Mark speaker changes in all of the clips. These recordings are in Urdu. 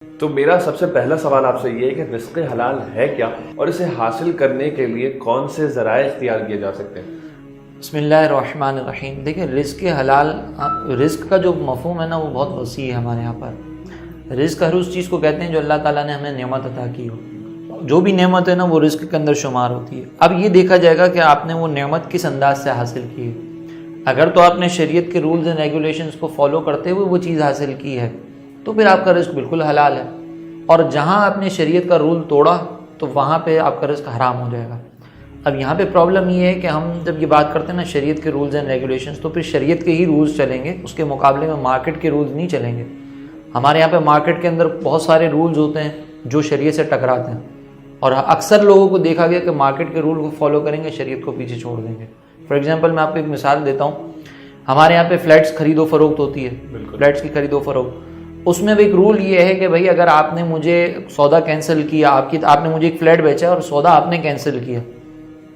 Speaker 1: تو میرا سب سے پہلا سوال آپ سے یہ ہے کہ رزق حلال ہے کیا، اور اسے حاصل کرنے کے لیے کون سے ذرائع اختیار کیے جا سکتے ہیں؟
Speaker 2: بسم اللہ الرحمن الرحیم. دیکھیں، رزق حلال، رزق کا جو مفہوم ہے نا وہ بہت وسیع ہے ہمارے یہاں پر. رزق ہر اس چیز کو کہتے ہیں جو اللہ تعالیٰ نے ہمیں نعمت عطا کی ہو. جو بھی نعمت ہے نا وہ رزق کے اندر شمار ہوتی ہے. اب یہ دیکھا جائے گا کہ آپ نے وہ نعمت کس انداز سے حاصل کی ہے. اگر تو آپ نے شریعت کے رولز اینڈ ریگولیشنز کو فالو کرتے ہوئے وہ چیز حاصل کی ہے تو پھر آپ کا رزق بالکل حلال ہے. اور جہاں آپ نے شریعت کا رول توڑا تو وہاں پہ آپ کا رزق حرام ہو جائے گا. اب یہاں پہ پرابلم یہ ہے کہ ہم جب یہ بات کرتے ہیں نا شریعت کے رولز اینڈ ریگولیشنز، تو پھر شریعت کے ہی رولز چلیں گے، اس کے مقابلے میں مارکیٹ کے رولز نہیں چلیں گے. ہمارے یہاں پہ مارکیٹ کے اندر بہت سارے رولز ہوتے ہیں جو شریعت سے ٹکراتے ہیں، اور اکثر لوگوں کو دیکھا گیا کہ مارکیٹ کے رول کو فالو کریں گے، شریعت کو پیچھے چھوڑ دیں گے. فار ایگزامپل میں آپ کو ایک مثال دیتا ہوں. ہمارے یہاں پہ فلیٹس خرید و فروخت ہوتی ہے، فلیٹس کی خرید و فروخت. اس میں بھی ایک رول یہ ہے کہ بھائی اگر آپ نے مجھے سودا کینسل کیا، آپ نے مجھے ایک فلیٹ بیچا اور سودا آپ نے کینسل کیا،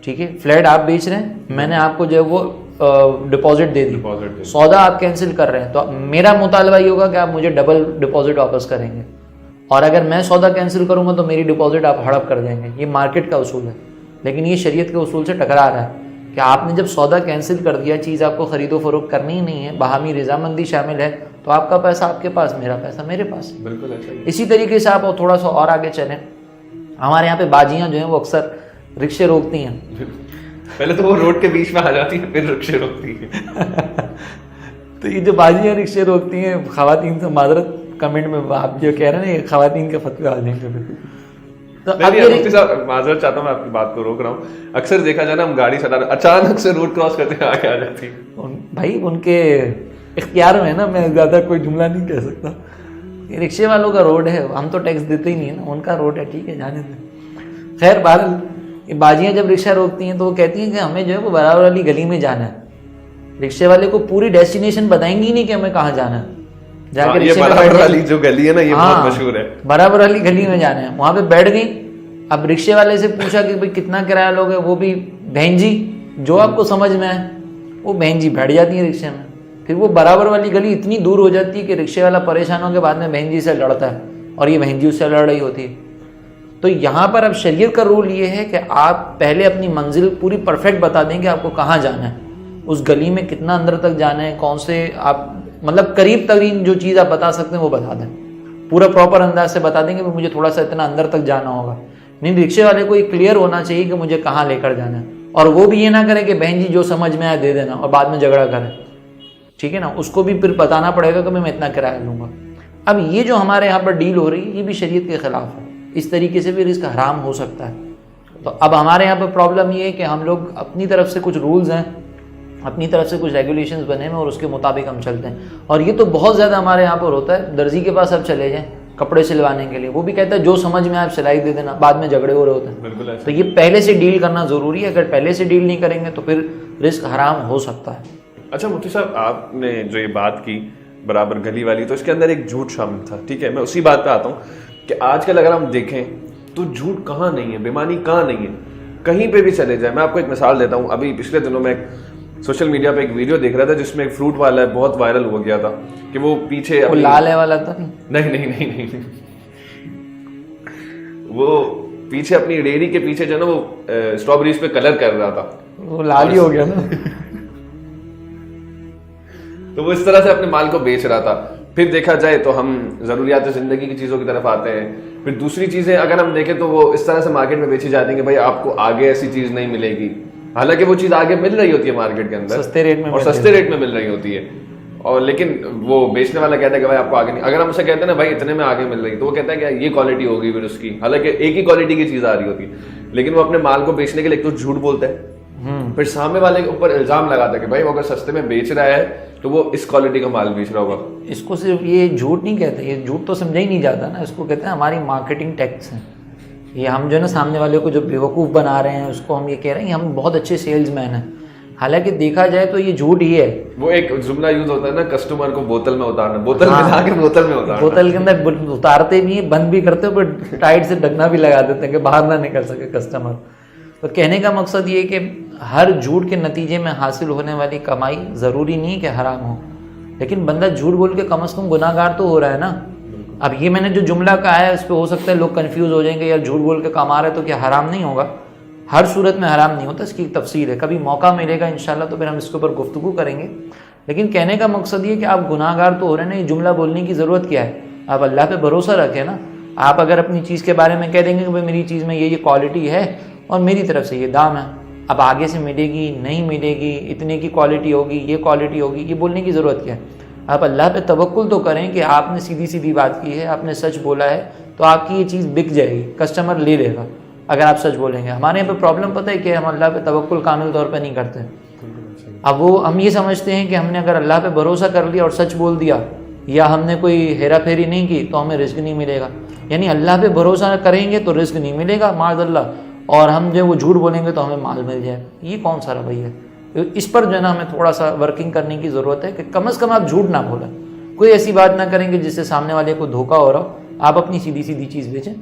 Speaker 2: ٹھیک ہے، فلیٹ آپ بیچ رہے ہیں، میں نے آپ کو جو ہے وہ ڈپازٹ دے دی، سودا آپ کینسل کر رہے ہیں، تو میرا مطالبہ یہ ہوگا کہ آپ مجھے ڈبل ڈپازٹ واپس کریں گے. اور اگر میں سودا کینسل کروں گا تو میری ڈپازٹ آپ ہڑپ کر دیں گے. یہ مارکیٹ کا اصول ہے، لیکن یہ شریعت کے اصول سے ٹکرا رہا ہے کہ آپ نے جب سودا کینسل کر دیا، چیز آپ کو خرید و فروخت کرنی ہی نہیں ہے، باہمی رضامندی شامل ہے، تو آپ کا پیسہ آپ کے پاس، میرا پیسہ میرے پاس.
Speaker 1: بالکل ایسا ہی.
Speaker 2: اسی طریقے سے آپ تھوڑا سا اور آگے چلیں. ہمارے یہاں پہ باجیاں جو ہیں وہ اکثر رکشے روکتی ہیں.
Speaker 1: پہلے تو وہ روڈ کے بیچ میں آ جاتی ہیں، پھر رکشے روکتی ہیں.
Speaker 2: تو یہ جو باجیاں رکشے روکتی ہیں، خواتین سے معذرت، کمنٹ میں آپ جو کہہ رہے ہیں نا خواتین کے فتوے آ جائیں گے. تو اب
Speaker 1: مفتی صاحب معذرت چاہتا ہوں، میں آپ کی بات کو روک رہا ہوں. اکثر دیکھا جائے نا ہم گاڑی چلا رہے اچانک سے روڈ کراس کرتے ہیں آگے آ جاتی ہے.
Speaker 2: بھائی ان کے اختیار میں ہے نا، میں زیادہ کوئی جملہ نہیں کہہ سکتا. یہ رکشے والوں کا روڈ ہے، ہم تو ٹیکس دیتے ہی نہیں ہے نا، ان کا روڈ ہے، ٹھیک ہے، جانے دیں. خیر بہرحال یہ باجیاں جب رکشہ روکتی ہیں تو وہ کہتی ہیں کہ ہمیں جو ہے وہ برابر والی گلی میں جانا ہے. رکشے والے کو پوری ڈیسٹینیشن بتائیں گی نہیں کہ ہمیں کہاں جانا ہے. جا کے رکشے میں
Speaker 1: برابر والی جو گلی ہے نا یہ بہت مشہور ہے،
Speaker 2: برابر والی گلی میں جانا ہے. وہاں پہ بیٹھ گئی. اب رکشے والے سے پوچھا کہ بھائی کتنا کرایہ لوگے، وہ بھی بہن جی جو آپ کو سمجھ میں آئے، وہ بہن جی بیٹھ جاتی ہیں رکشے میں. پھر وہ برابر والی گلی اتنی دور ہو جاتی ہے کہ رکشے والا پریشان ہو کے بعد میں بہن جی سے لڑتا ہے، اور یہ بہن جی اس سے لڑ رہی ہوتی ہے. تو یہاں پر اب شریعت کا رول یہ ہے کہ آپ پہلے اپنی منزل پوری پرفیکٹ بتا دیں کہ آپ کو کہاں جانا ہے، اس گلی میں کتنا اندر تک جانا ہے، کون سے آپ مطلب قریب ترین جو چیز آپ بتا سکتے ہیں وہ بتا دیں، پورا پراپر انداز سے بتا دیں کہ مجھے تھوڑا سا اتنا اندر تک جانا ہوگا. نہیں، رکشے والے کو یہ کلیئر ہونا چاہیے کہ مجھے کہاں لے کر جانا ہے. اور وہ بھی یہ نہ کرے کہ بہن جی جو سمجھ میں آئے دے دینا اور بعد میں جھگڑا کرے، ٹھیک ہے نا. اس کو بھی پھر بتانا پڑے گا کہ میں اتنا کرایہ لوں گا. اب یہ جو ہمارے یہاں پر ڈیل ہو رہی ہے یہ بھی شریعت کے خلاف ہے. اس طریقے سے بھی رزق حرام ہو سکتا ہے. تو اب ہمارے یہاں پہ پرابلم یہ ہے کہ ہم لوگ اپنی طرف سے کچھ رولز ہیں، اپنی طرف سے کچھ ریگولیشنز بنے ہیں اور اس کے مطابق ہم چلتے ہیں. اور یہ تو بہت زیادہ ہمارے یہاں پر ہوتا ہے. درزی کے پاس اب چلے جائیں کپڑے سلوانے کے لیے، وہ بھی کہتا ہے جو سمجھ میں آپ سلائی دے دینا، بعد میں جھگڑے ہو رہے ہوتے ہیں. تو یہ پہلے سے ڈیل کرنا ضروری ہے. اگر پہلے سے ڈیل نہیں کریں گے تو پھر رزق حرام ہو سکتا ہے.
Speaker 1: اچھا مفتی صاحب، آپ نے جو یہ بات کی برابر گلی والی، تو اس کے اندر ایک جھوٹ شامل تھا، ٹھیک ہے. میں اسی بات پہ آتا ہوں کہ آج کل اگر ہم دیکھیں تو جھوٹ کہاں نہیں ہے، بےمانی کہاں نہیں ہے، کہیں پہ بھی چلے جائیں. میں آپ کو ایک مثال دیتا ہوں. ابھی پچھلے دنوں میں سوشل میڈیا پہ ایک ویڈیو دیکھ رہا تھا جس میں ایک فروٹ والا ہے، بہت وائرل ہو گیا تھا کہ وہ پیچھے
Speaker 2: وہ لال ہے والا تھا.
Speaker 1: نہیں وہ پیچھے اپنی ریڑھی کے پیچھے جو ہے نا وہ اسٹرابریز پہ کلر کر رہا تھا،
Speaker 2: وہ لال ہی ہو گیا نا.
Speaker 1: تو وہ اس طرح سے اپنے مال کو بیچ رہا تھا. پھر دیکھا جائے تو ہم ضروریات زندگی کی چیزوں کی طرف آتے ہیں. پھر دوسری چیزیں اگر ہم دیکھیں تو وہ اس طرح سے مارکیٹ میں بیچی جاتی ہیں کہ بھائی آپ کو آگے ایسی چیز نہیں ملے گی، حالانکہ وہ چیز آگے مل رہی ہوتی ہے مارکیٹ کے اندر
Speaker 2: سستے ریٹ میں،
Speaker 1: اور سستے ریٹ میں مل رہی ہوتی ہے. اور لیکن وہ بیچنے والا کہتا ہے کہ بھائی آپ کو آگے نہیں. اگر ہم اسے کہتے ہیں نا بھائی اتنے میں آگے مل رہی، تو وہ کہتا ہے کہ یہ کوالٹی ہوگی پھر اس کی، حالانکہ ایک ہی کوالٹی کی چیز آ رہی ہوتی ہے. لیکن وہ اپنے مال کو بیچنے کے لیے ایک تو جھوٹ بولتا ہے، پھر سامنے والے کے اوپر الزام لگاتا ہے کہ بھائی وہ اگر سستے میں بیچ رہا ہے تو وہ اس کوالٹی کا مال بیچ رہا ہوگا.
Speaker 2: اس کو صرف یہ جھوٹ نہیں کہتے، یہ جھوٹ تو سمجھا ہی نہیں جاتا نا. اس کو کہتے ہیں ہماری مارکیٹنگ ٹیکس ہیں. یہ ہم جو ہے نا سامنے والے کو جو بیوقوف بنا رہے ہیں، اس کو ہم یہ کہہ رہے ہیں ہم بہت اچھے سیلز مین ہیں، حالانکہ دیکھا جائے تو یہ جھوٹ ہی ہے.
Speaker 1: وہ ایک جملہ یوز ہوتا ہے نا، کسٹمر کو بوتل میں اتارنا، بوتل میں لا کے بوتل میں اتارنا.
Speaker 2: بوتل کے اندر اتارتے بھی ہیں، بند بھی کرتے ہیں، پر ٹائٹ سے ڈھکنا بھی لگا دیتے ہیں کہ باہر نہ نکل سکے کسٹمر. تو کہنے کا مقصد یہ کہ ہر جھوٹ کے نتیجے میں حاصل ہونے والی کمائی ضروری نہیں کہ حرام ہو، لیکن بندہ جھوٹ بول کے کم از کم گناہ گار تو ہو رہا ہے نا. اب یہ میں نے جو جملہ کہا ہے اس پہ ہو سکتا ہے لوگ کنفیوز ہو جائیں گے، یار جھوٹ بول کے کما رہے تو کیا حرام نہیں ہوگا؟ ہر صورت میں حرام نہیں ہوتا، اس کی ایک تفصیل ہے، کبھی موقع ملے گا انشاءاللہ تو پھر ہم اس کے اوپر گفتگو کریں گے۔ لیکن کہنے کا مقصد یہ کہ آپ گناہ گار تو ہو رہے ہیں، یہ جملہ بولنے کی ضرورت کیا ہے؟ آپ اللہ پہ بھروسہ رکھیں نا۔ آپ اگر اپنی چیز کے بارے میں کہہ دیں گے کہ بھائی میری چیز میں یہ کوالٹی ہے اور میری طرف سے یہ دام ہے، اب آگے سے ملے گی نہیں ملے گی، اتنے کی کوالٹی ہوگی، یہ کوالٹی ہوگی، یہ بولنے کی ضرورت کیا ہے؟ آپ اللہ پہ توکل تو کریں کہ آپ نے سیدھی سیدھی بات کی ہے، آپ نے سچ بولا ہے تو آپ کی یہ چیز بک جائے گی، کسٹمر لے لے گا اگر آپ سچ بولیں گے۔ ہمارے یہاں پہ پرابلم پتہ ہے کہ ہم اللہ پہ توکل کامل طور پہ نہیں کرتے۔ اب وہ ہم یہ سمجھتے ہیں کہ ہم نے اگر اللہ پہ بھروسہ کر لیا اور سچ بول دیا یا ہم نے کوئی ہیرا پھیری نہیں کی تو ہمیں رزق نہیں ملے گا، یعنی اللہ پہ بھروسہ کریں گے تو رزق نہیں ملے گا معاذ اللہ، اور ہم جو وہ جھوٹ بولیں گے تو ہمیں مال مل جائے گا۔ یہ کون سا رویہ ہے؟ اس پر جو ہے نا ہمیں تھوڑا سا ورکنگ کرنے کی ضرورت ہے کہ کم از کم آپ جھوٹ نہ بولیں، کوئی ایسی بات نہ کریں کہ جس سے سامنے والے کو دھوکہ ہو رہا ہو، آپ اپنی سیدھی سیدھی چیز بیچیں۔